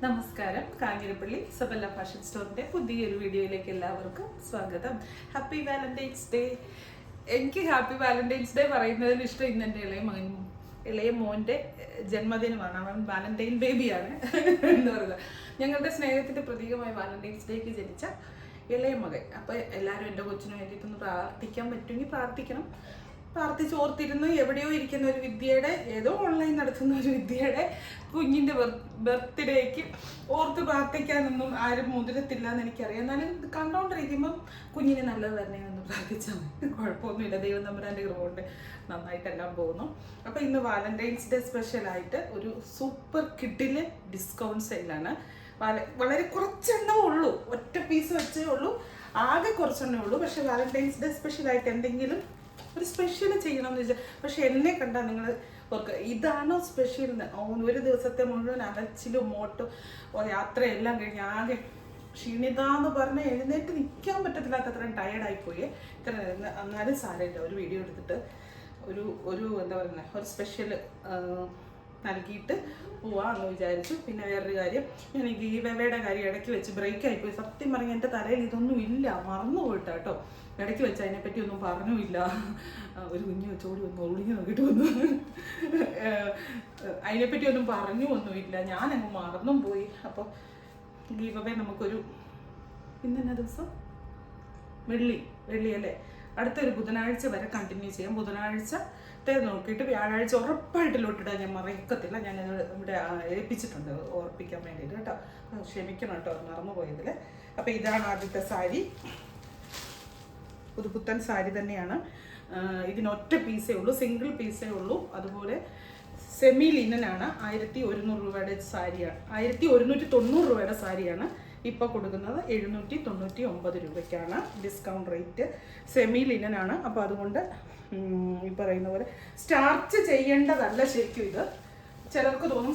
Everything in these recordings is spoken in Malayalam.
നമസ്കാരം. കാഞ്ഞിരപ്പള്ളി സബല്ല ഫാഷൻ സ്റ്റോറിന്റെ പുതിയൊരു വീഡിയോയിലേക്ക് എല്ലാവർക്കും സ്വാഗതം. Happy Valentine's day. എനിക്ക് ഹാപ്പി വാലന്റൈൻസ് ഡേ പറയുന്നതിന് ഇഷ്ടം ഇന്ന് എൻ്റെ ഇളയ മോൻ്റെ ജന്മദിനമാണ്. അവൻ വാലന്റൈൻ ബേബിയാണ് എന്താ പറയുക. ഞങ്ങളുടെ സ്നേഹത്തിന്റെ പ്രതീകമായി വാലന്റൈൻസ് ഡേക്ക് ജനിച്ച ഇളയ മകൻ. അപ്പോൾ എല്ലാവരും എൻ്റെ കൊച്ചിന് വേണ്ടിയിട്ടൊന്ന് പ്രാർത്ഥിക്കാൻ പറ്റുമെങ്കിൽ പ്രാർത്ഥിക്കണം. പ്രാർത്ഥിച്ചോർത്തിരുന്ന് എവിടെയോ ഇരിക്കുന്ന ഒരു വിദ്യയുടെ, ഏതോ ഓൺലൈൻ നടത്തുന്ന ഒരു വിദ്യയുടെ കുഞ്ഞിൻ്റെ ബർത്ത്ഡേക്ക് ഓർത്ത് പ്രാർത്ഥിക്കാനൊന്നും ആരും മുതിരത്തില്ല എന്ന് എനിക്കറിയാം. എന്നാലും ഇത് കണ്ടോണ്ടിരിക്കുമ്പം കുഞ്ഞിന് നല്ലത് തന്നെ ഒന്ന് പ്രാർത്ഥിച്ചാൽ മതി. കുഴപ്പമൊന്നുമില്ല. ദൈവം തമ്പുരാൻ്റെ കൃപ കൊണ്ട് നന്നായിട്ടെല്ലാം പോകുന്നു. അപ്പോൾ ഇന്ന് വാലന്റൈൻസ് ഡേ സ്പെഷ്യലായിട്ട് ഒരു സൂപ്പർ കിഡിലെ ഡിസ്കൗണ്ട് സെയിലാണ്. വളരെ കുറച്ചെണ്ണമേ ഉള്ളൂ, ഒറ്റ പീസ് വെച്ചേ ഉള്ളൂ, ആകെ കുറച്ചെണ്ണേ ഉള്ളൂ. പക്ഷേ വാലന്റൈൻസ് ഡേ സ്പെഷ്യലായിട്ട് എന്തെങ്കിലും ഒരു സ്പെഷ്യൽ ചെയ്യണമെന്ന് വെച്ചാൽ, പക്ഷെ എന്നെ കണ്ടാൽ നിങ്ങൾ ഓർക്കുക ഇതാണോ സ്പെഷ്യൽ എന്ന്. ഒരു ദിവസത്തെ മുഴുവൻ അലച്ചിലും മോട്ടും യാത്രയെല്ലാം കഴിഞ്ഞ് ആകെ ക്ഷീണിതാന്ന് പറഞ്ഞാൽ എഴുന്നേറ്റ് നിൽക്കാൻ പറ്റത്തില്ലാത്തത്രയും ടയേർഡായിപ്പോയി. ഇത്ര എന്നാലും സാരമില്ല, ഒരു വീഡിയോ എടുത്തിട്ട് ഒരു എന്താ പറയുക, ഒരു സ്പെഷ്യൽ നൽകിയിട്ട് പോവാമെന്ന് വിചാരിച്ചു. പിന്നെ വേറൊരു കാര്യം, ഞാൻ ഈ ഗീവയുടെ കാര്യം ഇടയ്ക്ക് വെച്ച് ബ്രേക്ക് ആയിപ്പോയി. സത്യം പറഞ്ഞാൽ എൻ്റെ തലയിൽ ഇതൊന്നും ഇല്ല, മറന്നു പോയിട്ടാ കേട്ടോ. ഇടയ്ക്ക് വെച്ച് അതിനെപ്പറ്റി ഒന്നും പറഞ്ഞുമില്ല. ഒരു കുഞ്ഞ് വെച്ചോടി വന്നു ഒളിഞ്ഞു നോക്കിയിട്ട് വന്നു. അതിനെപ്പറ്റി ഒന്നും പറഞ്ഞു ഒന്നുമില്ല, ഞാനങ്ങ് മറന്നും പോയി. അപ്പോൾ ഗീവവേ നമുക്കൊരു ഇന്നെന്നാ ദിവസം, വെള്ളി അല്ലേ, അടുത്തൊരു ബുധനാഴ്ച വരെ കണ്ടിന്യൂ ചെയ്യാം. ബുധനാഴ്ചത്തെ നോക്കിയിട്ട് വ്യാഴാഴ്ച ഉറപ്പായിട്ട് ലോട്ടിടാൻ ഞാൻ മറക്കത്തില്ല. ഞാനത് ഇവിടെ ഏൽപ്പിച്ചിട്ടുണ്ട് ഓർപ്പിക്കാൻ വേണ്ടിയിട്ട് കേട്ടോ. ക്ഷമിക്കണം കേട്ടോ, മറന്നു പോയതിൽ. അപ്പോൾ ഇതാണ് ആദ്യത്തെ സാരി. പുതുപുത്തൻ സാരി തന്നെയാണ്. ഇതിനൊറ്റ പീസേ ഉള്ളൂ, സിംഗിൾ പീസേ ഉള്ളൂ. അതുപോലെ സെമി ലിനനാണ്. 1100 രൂപയുടെ സാരിയാണ്, 1190 രൂപയുടെ സാരിയാണ് ഇപ്പോൾ കൊടുക്കുന്നത്. 799 രൂപയ്ക്കാണ് ഡിസ്കൗണ്ട് റേറ്റ്. സെമി ലിനനാണ്. അപ്പോൾ അതുകൊണ്ട് ഈ പറയുന്ന പോലെ സ്റ്റാർച്ച് ചെയ്യേണ്ടതല്ല ശരിക്കും ഇത്. ചിലർക്ക് തോന്നും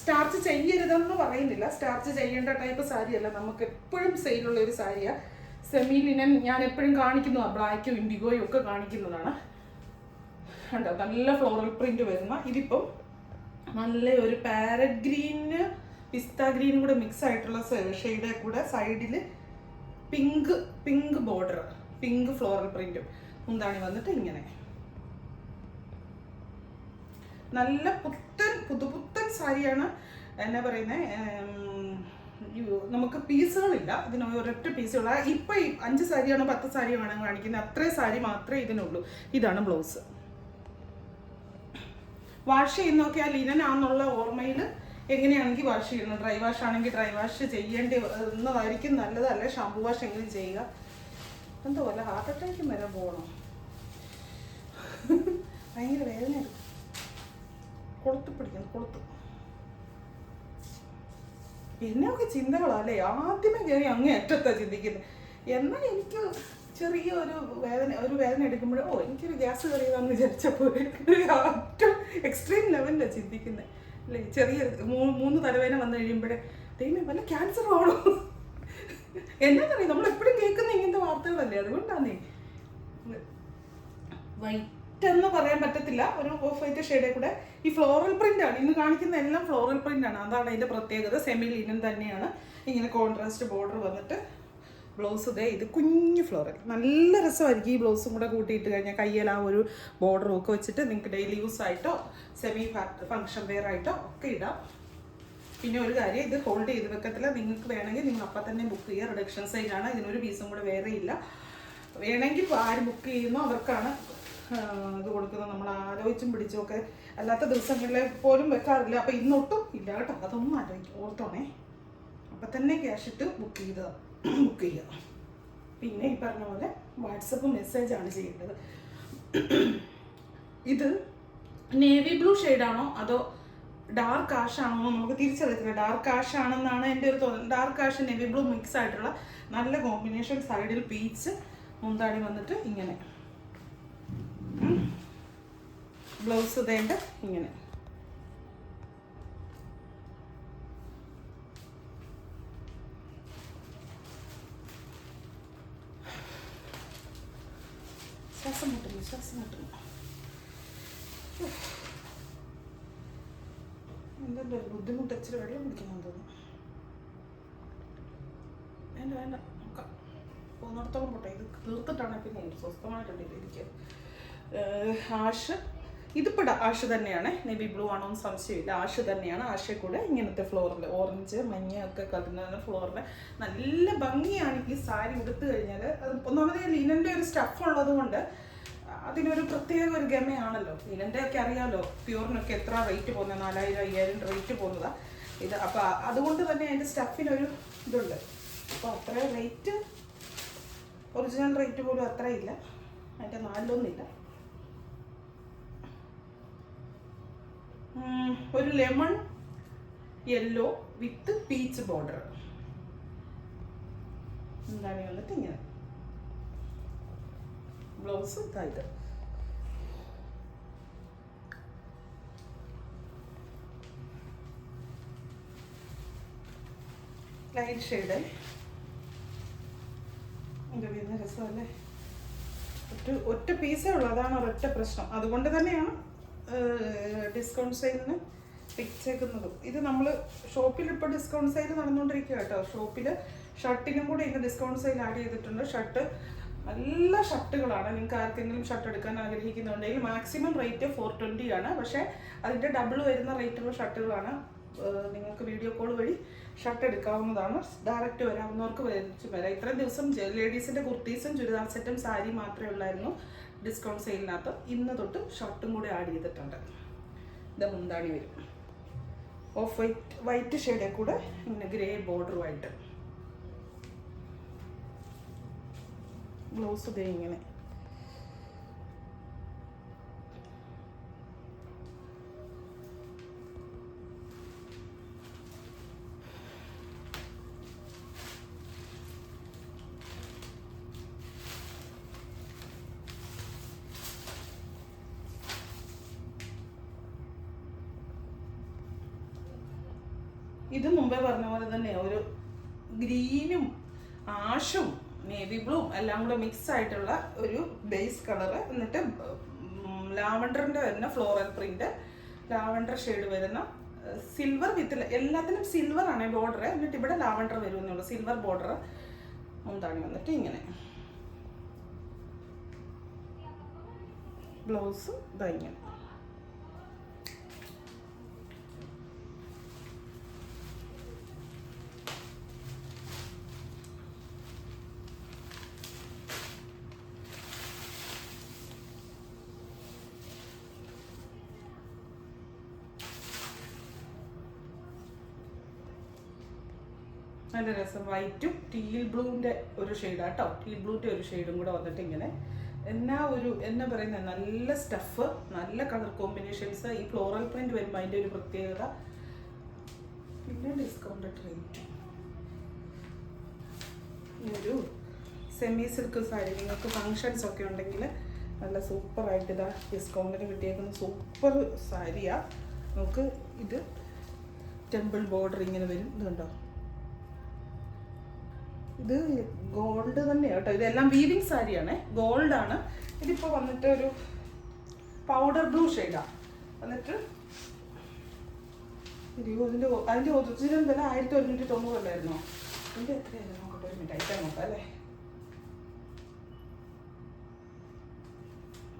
സ്റ്റാർച്ച് ചെയ്യരുതെന്ന് പറയുന്നില്ല. സ്റ്റാർച്ച് ചെയ്യേണ്ട ടൈപ്പ് സാരിയല്ല, നമുക്ക് എപ്പോഴും സെയിലുള്ള ഒരു സാരിയാണ് സെമി ലിനൻ. ഞാൻ എപ്പോഴും കാണിക്കുന്നതാണ്, ബ്ലാക്കും ഇൻഡിഗോയും ഒക്കെ കാണിക്കുന്നതാണ്. കണ്ടോ, നല്ല ഫ്ലോറൽ പ്രിന്റ് വരുന്ന. ഇതിപ്പം നല്ല ഒരു പാരറ്റ് ഗ്രീന് പിസ്ത ഗ്രീനും കൂടെ മിക്സ് ആയിട്ടുള്ള ഷെയ്ഡേ കൂടെ സൈഡിൽ പിങ്ക് ബോർഡർ, പിങ്ക് ഫ്ലോറൽ പ്രിന്റും മുന്താണി വന്നിട്ട് ഇങ്ങനെ. നല്ല പുതുപുത്തൻ സാരിയാണ്. എന്നാ പറയുന്നത്, നമുക്ക് പീസുകളില്ല, ഇതിന് ഒരൊറ്റ പീസുള്ള. ഇപ്പം 5 സാരിയാണോ 10 സാരിയാണോ കാണിക്കുന്നത്, അത്രയും സാരി മാത്രമേ ഇതിനുള്ളൂ. ഇതാണ് ബ്ലൗസ്. വാഷ് ചെയ്യുന്നൊക്കെ ആ ലിനനാന്നുള്ള ഓർമ്മയിൽ എങ്ങനെയാണെങ്കിൽ വാഷ് ചെയ്യണം. ഡ്രൈ വാഷ് ആണെങ്കിൽ ഡ്രൈ വാഷ് എന്നതായിരിക്കും നല്ലത്. അല്ലെ ഷാമ്പു വാഷ് എങ്ങനെ ചെയ്യുക. എന്തോ അല്ല, ഹാർട്ട് അറ്റാക്കും വരെ പോകണം. ഭയങ്കര വേദന എടുക്കും, കൊളുത്ത് പിടിക്കുന്നു, കൊളുത്ത്. എന്നൊക്കെ ചിന്തകളല്ലേ, ആദ്യമേ കയറി അങ്ങേ അറ്റത്താണ് ചിന്തിക്കുന്നത്. എന്നാൽ എനിക്ക് ചെറിയ ഒരു വേദന എടുക്കുമ്പോഴോ എനിക്കൊരു ഗ്യാസ് കയറിയതാണെന്ന് വിചാരിച്ചപ്പോൾ ഏറ്റവും എക്സ്ട്രീം ലെവലിലാണ് ചിന്തിക്കുന്നത് അല്ലേ. ചെറിയ 3 തലവേദന വന്നു കഴിയുമ്പോഴേ ദൈവമേ വല്ല ക്യാൻസർ ആണോ എന്നാന്നറിയാം. നമ്മളെപ്പോഴും കേൾക്കുന്ന ഇങ്ങനത്തെ വാർത്തകളല്ലേ, അതുകൊണ്ടാന്നേ. വൈറ്റ് എന്ന് പറയാൻ പറ്റത്തില്ല, ഒരു ഓഫ് വൈറ്റ് ഷെയ്ഡേ കൂടെ. ഈ ഫ്ലോറൽ പ്രിന്റ് ആണ് ഇന്ന് കാണിക്കുന്ന എല്ലാം, ഫ്ലോറൽ പ്രിന്റ് ആണ്. അതാണ് അതിന്റെ പ്രത്യേകത. സെമി ലിനൻ തന്നെയാണ്. ഇങ്ങനെ കോൺട്രാസ്റ്റ് ബോർഡർ വന്നിട്ട് ബ്ലൗസ് ദേ ഇത് കുഞ്ഞു ഫ്ലോറൽ. നല്ല രസമായിരിക്കും ഈ ബ്ലൗസും കൂടെ കൂട്ടിയിട്ട് കഴിഞ്ഞാൽ. കയ്യിൽ ആ ഒരു ബോർഡറും ഒക്കെ വെച്ചിട്ട് നിങ്ങൾക്ക് ഡെയിലി യൂസ് ആയിട്ടോ സെമി ഫങ്ഷൻ വെയർ ആയിട്ടോ ഒക്കെ ഇടാം. പിന്നെ ഒരു കാര്യം, ഇത് ഹോൾഡ് ചെയ്ത് വെക്കത്തില്ല. നിങ്ങൾക്ക് വേണമെങ്കിൽ നിങ്ങൾ അപ്പം തന്നെ ബുക്ക് ചെയ്യുക. റിഡക്ഷൻ സൈജാണ്. ഇതിനൊരു പീസും കൂടെ വേറെ ഇല്ല. വേണമെങ്കിൽ ആര് ബുക്ക് ചെയ്യുന്നോ അവർക്കാണ് ഇത് കൊടുക്കുന്നത്. നമ്മൾ ആലോചിച്ചും പിടിച്ചും ഒക്കെ അല്ലാത്ത ദിവസങ്ങളിൽ പോലും വെക്കാറില്ല. അപ്പം ഇന്നൊട്ടും ഇല്ല കേട്ടോ, അതൊന്നും ആലോചിക്കും, ഓർത്തോണേ. അപ്പം തന്നെ ക്യാഷ് ഇട്ട് ബുക്ക് ചെയ്യുക. പിന്നെ ഈ പറഞ്ഞ പോലെ വാട്സപ്പ് മെസ്സേജാണ് ചെയ്യേണ്ടത്. ഇത് നേവി ബ്ലൂ ഷെയ്ഡാണോ അതോ ഡാർക്ക് ആഷ് ആണോ നമുക്ക് തിരിച്ചറിയത്തില്ല. ഡാർക്ക് ആഷ് ആണെന്നാണ് എൻ്റെ ഒരു തോന്നൽ. Dark ash navy blue mix ആയിട്ടുള്ള നല്ല കോമ്പിനേഷൻ. സൈഡിൽ പീച്ച്, മുന്താണി വന്നിട്ട് ഇങ്ങനെ. ബ്ലൗസ് തേണ്ട ഇങ്ങനെ. ശ്വാസം മുട്ടുന്നു. എന്തെങ്കിലും ബുദ്ധിമുട്ട്, ഇച്ചിരി വെള്ളം കുടിക്കണം തോന്നുന്നു. വേണ്ട വേണ്ട നോക്കാം, പോകുന്നിടത്തോളം പോട്ടെ. ഇത് തീർത്തിട്ടാണ് പിന്നെ സ്വസ്ഥമായിട്ടുണ്ട് എനിക്ക്. ആഷ്, ഇതിപ്പോൾ ആഷ് തന്നെയാണ്, നേവി ബ്ലൂ ആണോ എന്ന് സംശയമില്ല, ആഷ് തന്നെയാണ്. ആഷെ കൂടെ ഇങ്ങനത്തെ ഫ്ലോറിൽ ഓറഞ്ച് മഞ്ഞ ഒക്കെ കത്തുന്ന ഫ്ലോറിൽ നല്ല ഭംഗിയാണ് ഈ സാരി ഉടുത്തു കഴിഞ്ഞാൽ. അത് ഒന്നാമത് ലിനൻ്റെ ഒരു സ്റ്റഫ് ഉള്ളത് കൊണ്ട് അതിനൊരു പ്രത്യേക ഒരു ഗമയാണല്ലോ. ലിനൻ്റെ ഒക്കെ അറിയാമല്ലോ, പ്യൂറിനൊക്കെ എത്ര റേറ്റ് പോകുന്നത്, 4000-5000 റേറ്റ് പോകുന്നതാണ് ഇത്. അപ്പോൾ അതുകൊണ്ട് തന്നെ അതിൻ്റെ സ്റ്റഫിനൊരു ഇതുണ്ട്. അപ്പോൾ അത്ര റേറ്റ്, ഒറിജിനൽ റേറ്റ് പോലും അത്ര ഇല്ല, അതിൻ്റെ 4-1 ഒരു ലെമൺ യെല്ലോ വിത്ത് പീച്ച് ബോർഡർ. എന്താണ് വന്നിട്ട് ഇങ്ങനെ ബ്ലൗസ് ഇതായത്. ലൈറ്റ് ഷെയ്ഡ്, എൻ്റെ വീടിന് രസമല്ലേ. ഒറ്റ പീസേ ഉള്ളൂ, അതാണ് ഒരൊറ്റ പ്രശ്നം. അതുകൊണ്ട് തന്നെയാണ് ഡിസ്കൗണ്ട് സെയിലിന് വെച്ചേക്കുന്നതും. ഇത് നമ്മൾ ഷോപ്പിൽ ഇപ്പോൾ ഡിസ്കൗണ്ട് സെയിൽ നടന്നുകൊണ്ടിരിക്കുക കേട്ടോ. ഷോപ്പിൽ ഷർട്ടിനും കൂടി ഇന്ന് ഡിസ്കൗണ്ട് സെയിൽ ആഡ് ചെയ്തിട്ടുണ്ട്. ഷർട്ട് നല്ല ഷർട്ടുകളാണ്. നിങ്ങൾക്ക് ആർക്കെങ്കിലും ഷർട്ട് എടുക്കാൻ ആഗ്രഹിക്കുന്നുണ്ടെങ്കിൽ മാക്സിമം റേറ്റ് 420 ആണ്. പക്ഷേ അതിൻ്റെ ഡബിൾ വരുന്ന റേറ്റുള്ള ഷർട്ടുകളാണ്. നിങ്ങൾക്ക് വീഡിയോ കോൾ വഴി ഷർട്ട് എടുക്കാവുന്നതാണ്. ഡയറക്റ്റ് വരാവുന്നവർക്ക് വരാം. ഇത്രയും ദിവസം ലേഡീസിൻ്റെ കുർത്തീസും ചുരിദാർ സെറ്റും സാരി മാത്രമേ ഉള്ളായിരുന്നു ഡിസ്കൗണ്ട് സെയിലിനകത്ത്. ഇന്ന് തൊട്ട് ഷർട്ടും കൂടി ആഡ് ചെയ്തിട്ടുണ്ട്. ഇത് മുന്താണി വരും, ഓഫ് വൈറ്റ് ഷെയ്ഡേ കൂടെ ഇങ്ങനെ ഗ്രേ ബോർഡറുമായിട്ട്. ബ്ലൗസ് ദേ ഇങ്ങനെ. ഇത് മുമ്പേ പറഞ്ഞ പോലെ തന്നെ ഒരു ഗ്രീനും ആഷും നേവി ബ്ലൂ എല്ലാം കൂടെ മിക്സ് ആയിട്ടുള്ള ഒരു ബേസ് കളറ്. എന്നിട്ട് ലാവണ്ടറിൻ്റെ വരുന്ന ഫ്ലോറൽ പ്രിന്റ്, ലാവണ്ടർ ഷെയ്ഡ് വരുന്ന സിൽവർ വിത്ത്, എല്ലാത്തിനും സിൽവർ ആണ് ബോർഡർ. എന്നിട്ട് ഇവിടെ ലാവണ്ടർ വരുമെന്നുള്ളൂ, സിൽവർ ബോർഡർ. മുന്താണി വന്നിട്ട് ഇങ്ങനെ. ബ്ലൗസ് ഇങ്ങനെ. നല്ല രസം. വൈറ്റും ടീൽ ബ്ലൂവിൻ്റെ ഒരു ഷെയ്ഡാണ് കേട്ടോ. ടീൽ ബ്ലൂവിൻ്റെ ഒരു ഷെയ്ഡും കൂടെ വന്നിട്ട് ഇങ്ങനെ. എന്നാ പറയുന്നത്, നല്ല സ്റ്റഫ്, നല്ല കളർ കോമ്പിനേഷൻസ്. ഈ ഫ്ലോറൽ പ്രിന്റ് വരുമ്പോൾ അതിൻ്റെ ഒരു പ്രത്യേകത. പിന്നെ ഡിസ്കൗണ്ടഡ് റേറ്റ്. ഒരു സെമി സിൽക്ക് സാരി നിങ്ങൾക്ക് ഫങ്ഷൻസ് ഒക്കെ ഉണ്ടെങ്കിൽ നല്ല സൂപ്പറായിട്ട് ഇതാ ഡിസ്കൗണ്ടിന് കിട്ടിയേക്കുന്ന സൂപ്പർ സാരിയാണ്. നമുക്ക് ഇത് ടെമ്പിൾ ബോർഡർ ഇങ്ങനെ വരും. ഇതുണ്ടോ, ഇത് ഗോൾഡ് തന്നെയാണ് കേട്ടോ. ഇതെല്ലാം വീവിങ് സാരിയാണ്, ഗോൾഡാണ്. ഇതിപ്പോൾ വന്നിട്ട് ഒരു പൗഡർ ബ്ലൂ ഷെയ്ഡാണ്. എന്നിട്ട് അതിൻ്റെ ഒറിജിനൽ വില 1190 അല്ലായിരുന്നോ? ഇതിൻ്റെ എത്രയായിരുന്നു നോക്കട്ടെ, ഒരു മിനിറ്റ് അയക്കാൻ നോക്കാം അല്ലേ.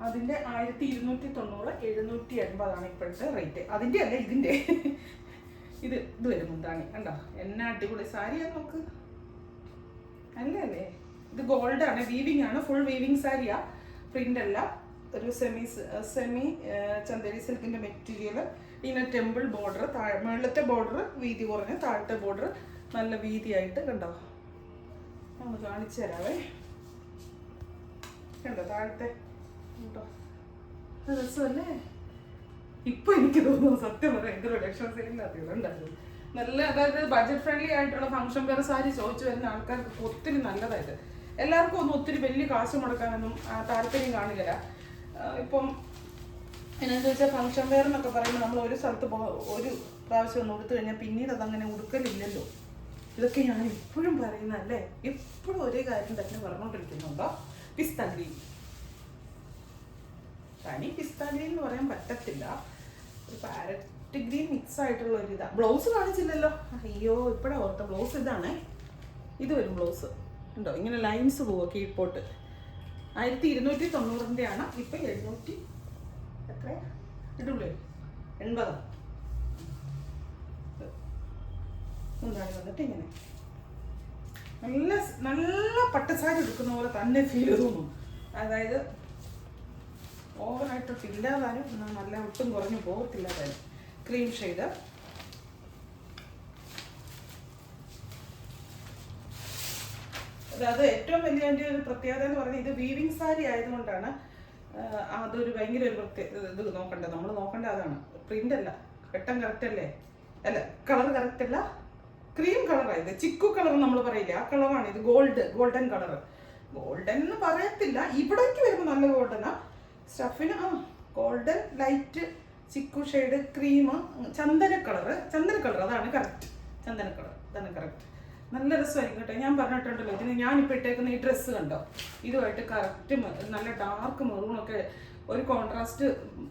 അതിൻ്റെ 1290, 780 ഇപ്പോഴത്തെ റേറ്റ്. അതിൻ്റെ അല്ല, ഇതിൻ്റെ ഇത് വരും മുന്താണി. കണ്ടോ എന്നാ അടിപൊളി സാരിയാണ്. നമുക്ക് അല്ലേ. ഇത് ഗോൾഡാണ്, വീവിങ് ആണ്, ഫുൾ വീവിങ് സാരിയാ. പ്രിന്റ് അല്ല, ഒരു സെമി ചന്ദേരി സിൽക്കിന്റെ മെറ്റീരിയൽ. ഇങ്ങനെ ടെമ്പിൾ ബോർഡർ, മുകളിലത്തെ ബോർഡർ വീതി കുറഞ്ഞ്, താഴത്തെ ബോർഡർ നല്ല വീതിയായിട്ട്. കണ്ടോ, നമ്മൾ കാണിച്ചു തരാവേ. കണ്ടോ താഴത്തെ, കേട്ടോ രസമല്ലേ. ഇപ്പൊ എനിക്ക് തോന്നുന്നു സത്യം പറയാം, ഇത് റിഡക്ഷൻ സെയിലിനകത്ത് ഉണ്ടായിരുന്നു. നല്ല, അതായത് ബഡ്ജറ്റ് ഫ്രണ്ട്ലി ആയിട്ടുള്ള ഫംഗ്ഷൻ വെയർ സാരി ചോദിച്ചു വരുന്ന ആൾക്കാർക്ക് ഒത്തിരി നല്ലതായത്. എല്ലാവർക്കും ഒന്നും ഒത്തിരി വലിയ കാശ് മുടക്കാനൊന്നും താല്പര്യം കാണില്ല. ഇപ്പം എന്നാന്ന് ചോദിച്ചാൽ ഫംഗ്ഷൻ വെയർ എന്നൊക്കെ പറയുമ്പോൾ നമ്മൾ ഒരു സ്ഥലത്ത് ഒരു പ്രാവശ്യം ഒന്ന് ഉടുത്തു കഴിഞ്ഞാൽ പിന്നീട് അതങ്ങനെ ഉടുക്കലില്ലല്ലോ. ഇതൊക്കെ ഞാൻ ഇപ്പോഴും പറയുന്നതല്ലേ, എപ്പോഴും ഒരേ കാര്യം തന്നെ പറഞ്ഞുകൊണ്ടിരിക്കുന്നുണ്ടോ. പിസ്ത ഗ്രീൻ, തനി പിസ്ത ഗ്രീൻ എന്ന് പറയാൻ പറ്റത്തില്ല, ഒരു പാരറ്റ് ഗ്രീൻ മിക്സ് ആയിട്ടുള്ള ഒരു ഇതാണ്. ബ്ലൗസ് കാണിച്ചില്ലല്ലോ, അയ്യോ ഇപ്പോഴാണ് ഓർത്ത. ബ്ലൗസ് ഇതാണ്, ഇത് വരും ബ്ലൗസ് ഉണ്ടോ, ഇങ്ങനെ ലൈൻസ് പോവുക കീഴ്പോട്ട്. 1290 ഇപ്പം 700 എത്ര ഇടുള്ളൂ 80. എന്താണ് വന്നിട്ട് ഇങ്ങനെ നല്ല നല്ല പട്ടുസാരി എടുക്കുന്ന പോലെ തന്നെ ഫീൽ തോന്നും. അതായത് ഓവറായിട്ട് ഇല്ലാതാനും എന്നാൽ നല്ല ഒട്ടും കുറഞ്ഞു പോകത്തില്ലാതാനും. Cream shade. അത് ഏറ്റവും വലിയ എൻ്റെ ഒരു പ്രത്യേകത എന്ന് പറഞ്ഞാൽ ഇത് വീവിങ് സാരി ആയതുകൊണ്ടാണ് അതൊരു ഭയങ്കര ഒരു ഇത് നോക്കണ്ടത്. നമ്മൾ നോക്കേണ്ട അതാണ്. പ്രിന്റ് അല്ല, വെട്ടം കറക്റ്റ് അല്ലേ, അല്ല കളർ കറക്റ്റ് അല്ല, ക്രീം കളറായത്. ചിക്കു കളർ നമ്മൾ പറയില്ല, ആ കളറാണ് ഇത്. Golden colour. ഗോൾഡൻ എന്ന് പറയത്തില്ല, ഇവിടേക്ക് വരുമ്പോൾ നല്ല ഗോൾഡനാ. സ്റ്റഫിന് golden light chikoo shade cream ചന്ദന കളർ അതാണ് കറക്റ്റ്. ചന്ദന കളർ അതാണ് കറക്റ്റ്. നല്ല രസമായിരിക്കും കേട്ടോ. ഞാൻ പറഞ്ഞിട്ടുണ്ടല്ലോ, ഇതിന് ഞാനിപ്പോൾ ഇട്ടേക്കുന്ന ഈ ഡ്രസ്സ് കണ്ടോ, ഇതുമായിട്ട് കറക്റ്റ് നല്ല ഡാർക്ക് മെറൂണൊക്കെ ഒരു കോൺട്രാസ്റ്റ്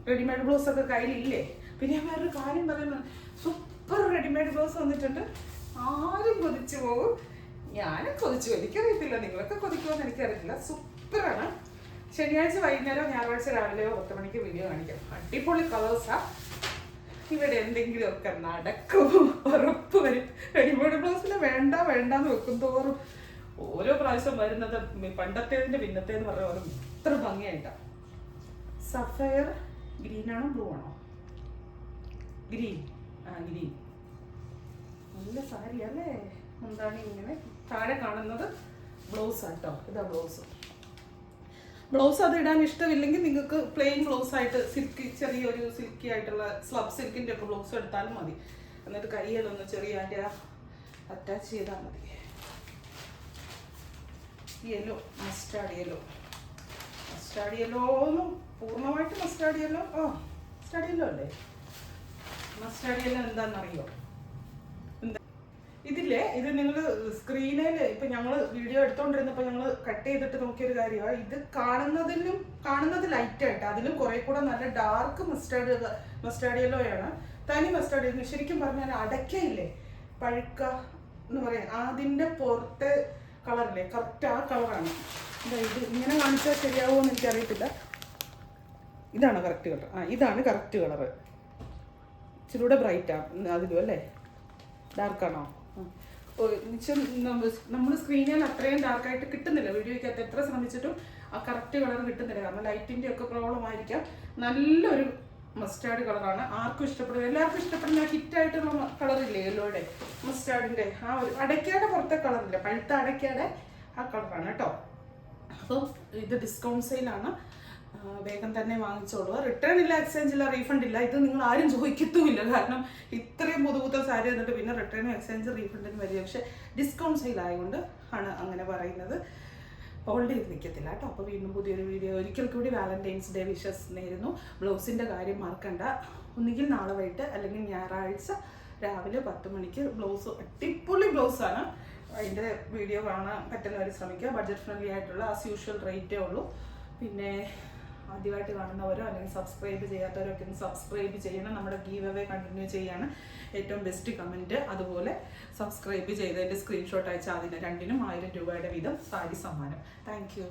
റെഡിമെയ്ഡ് ബ്ലൗസ് ഒക്കെ കയ്യിലില്ലേ. പിന്നെ ഞാൻ വേറൊരു കാര്യം പറയുന്നത്, സൂപ്പർ റെഡിമെയ്ഡ് ബ്ലൗസ് വന്നിട്ടുണ്ട്. ആരും കൊതിച്ചു പോകും. ഞാനും കൊതിച്ചു, എനിക്കറിയത്തില്ല, നിങ്ങളൊക്കെ കൊതിക്കുമെന്ന് എനിക്കറിയില്ല. സൂപ്പറാണ്. ശനിയാഴ്ച വൈകുന്നേരം ഞായറാഴ്ച രാവിലെയോ 10 മണിക്ക് വീഡിയോ കാണിക്കാം. അടിപൊളി കളേഴ്സാ. ഇവിടെ എന്തെങ്കിലുമൊക്കെ നടക്കും, ഉറപ്പ് വരും. റെഡിമെയ്ഡ് ബ്ലൗസിന് വേണ്ടാന്ന് വെക്കും തോറും ഓരോ പ്രാവശ്യം വരുന്നത് പണ്ടത്തേതിന്റെ പിന്നത്തേന്ന് പറഞ്ഞ പോലെ ഇത്ര ഭംഗിയായിട്ടാണ്. സഫയർ ഗ്രീൻ ആണോ ബ്ലൂ ആണോ? ഗ്രീൻ. ഗ്രീൻ. നല്ല സാരി അല്ലേ. എന്താണ് ഇങ്ങനെ താഴെ കാണുന്നത് ബ്ലൗസ് ആട്ടോ. ഇതാ ബ്ലൗസ്. അത് ഇടാൻ ഇഷ്ടമില്ലെങ്കിൽ നിങ്ങൾക്ക് പ്ലെയിൻ ബ്ലൗസ് ആയിട്ട് ചെറിയൊരു സിൽക്കി ആയിട്ടുള്ള സ്ലബ് സിൽക്കിൻ്റെ ഒക്കെ ബ്ലൗസ് എടുത്താലും മതി. എന്നിട്ട് കൈയിലൊന്ന് ചെറിയ അതിൻ്റെ അറ്റാച്ച് ചെയ്താൽ മതി. യെല്ലോ, മസ്റ്റാർഡ് യെല്ലോ ഒന്നും പൂർണ്ണമായിട്ട് മസ്റ്റാർഡ് യെല്ലോ അല്ലേ. മസ്റ്റാർഡ് യെല്ലോ എന്താണെന്നറിയോ? ഇതില്ലേ, ഇത് നിങ്ങൾ സ്ക്രീനിൽ ഇപ്പം ഞങ്ങൾ വീഡിയോ എടുത്തോണ്ടിരുന്നപ്പോൾ ഞങ്ങൾ കട്ട് ചെയ്തിട്ട് നോക്കിയൊരു കാര്യമാണ്. ഇത് കാണുന്നത് ലൈറ്റായിട്ട്, അതിലും കുറെ കൂടെ നല്ല ഡാർക്ക് മസ്റ്റാർഡ് യെല്ലോയാണ്. തനി മസ്റ്റാർഡ് യെല്ലോ. ശരിക്കും പറഞ്ഞാൽ അടയ്ക്കയില്ലേ, പഴുക്ക എന്ന് പറയാം, അതിൻ്റെ പുറത്തെ കളറില്ലേ, കറക്റ്റ് ആ കളറാണ്. ഇത് ഇങ്ങനെ കാണിച്ചാൽ ശരിയാവുമോ എന്ന് എനിക്കറിയത്തില്ല. ഇതാണ് കറക്റ്റ് കളർ. ഇതാണ് കറക്റ്റ് കളറ്. ഇച്ചിരൂടെ ബ്രൈറ്റാണ് അതിലും അല്ലേ. ഡാർക്കാണോ? നമ്മൾ സ്ക്രീനിൽ അത്രയും ഡാർക്കായിട്ട് കിട്ടുന്നില്ല. വീഡിയോയ്ക്കകത്ത് എത്ര ശ്രമിച്ചിട്ടും ആ കറക്റ്റ് കളർ കിട്ടുന്നില്ല. കാരണം ലൈറ്റിൻ്റെ ഒക്കെ പ്രോബ്ലം ആയിരിക്കാം. നല്ലൊരു മസ്റ്റാർഡ് കളറാണ്. ആർക്കും ഇഷ്ടപ്പെടും, എല്ലാവർക്കും ഇഷ്ടപ്പെടുന്ന ഹിറ്റായിട്ടുള്ള കളറില്ലേ യെല്ലോയുടെ, മസ്റ്റാർഡിൻ്റെ ആ ഒരു അടയ്ക്കയുടെ പുറത്തെ കളറില്ലേ, പഴുത്ത അടയ്ക്കയുടെ ആ കളറാണ് കേട്ടോ. അപ്പം ഇത് ഡിസ്കൗണ്ട് സെയിലാണ്. വേഗം തന്നെ വാങ്ങിച്ചോളൂ. റിട്ടേൺ ഇല്ല, എക്സ്ചേഞ്ച് ഇല്ല, റീഫണ്ട് ഇല്ല. ഇത് നിങ്ങൾ ആരും ചോദിക്കത്തുമില്ല. കാരണം ഇത്രയും പുതുപുത്തൻ സാരി വന്നിട്ട് പിന്നെ റിട്ടേണും എക്സ്ചേഞ്ച് റീഫണ്ടിന് വരിക. പക്ഷേ ഡിസ്കൗണ്ട് സെയിൽ ആയതുകൊണ്ട് ആണ് അങ്ങനെ പറയുന്നത്. ഹോൾഡ് ചെയ്ത് നിൽക്കത്തില്ല കേട്ടോ. അപ്പോൾ വീണ്ടും പുതിയൊരു വീഡിയോ. ഒരിക്കൽ കൂടി വാലന്റൈൻസ് ഡേ വിഷസ് നേരുന്നു. ബ്ലൗസിൻ്റെ കാര്യം മറക്കണ്ട. ഒന്നുകിൽ നാളെ വൈകിട്ട് അല്ലെങ്കിൽ ഞായറാഴ്ച രാവിലെ 10 മണിക്ക് ബ്ലൗസ്. അടിപൊളി ബ്ലൗസാണ്. അതിൻ്റെ വീഡിയോ കാണാൻ പറ്റുന്നവർ ശ്രമിക്കുക. ബഡ്ജറ്റ് ഫ്രണ്ട്ലി ആയിട്ടുള്ള ആസ് യൂഷ്വൽ റേറ്റേ ഉള്ളൂ. പിന്നെ ആദ്യമായിട്ട് കാണുന്നവരോ അല്ലെങ്കിൽ സബ്സ്ക്രൈബ് ചെയ്യാത്തവരൊക്കെ ഒന്ന് സബ്സ്ക്രൈബ് ചെയ്യണം. നമ്മുടെ ഗീവ് അവേ കണ്ടിന്യൂ ചെയ്യാണ്. ഏറ്റവും ബെസ്റ്റ് കമൻറ്റ്, അതുപോലെ സബ്സ്ക്രൈബ് ചെയ്തതിൻ്റെ സ്ക്രീൻഷോട്ട് അയച്ചാൽ അതിന് രണ്ടിനും 1000 രൂപയുടെ വീതം സാരി സമ്മാനം. Thank you.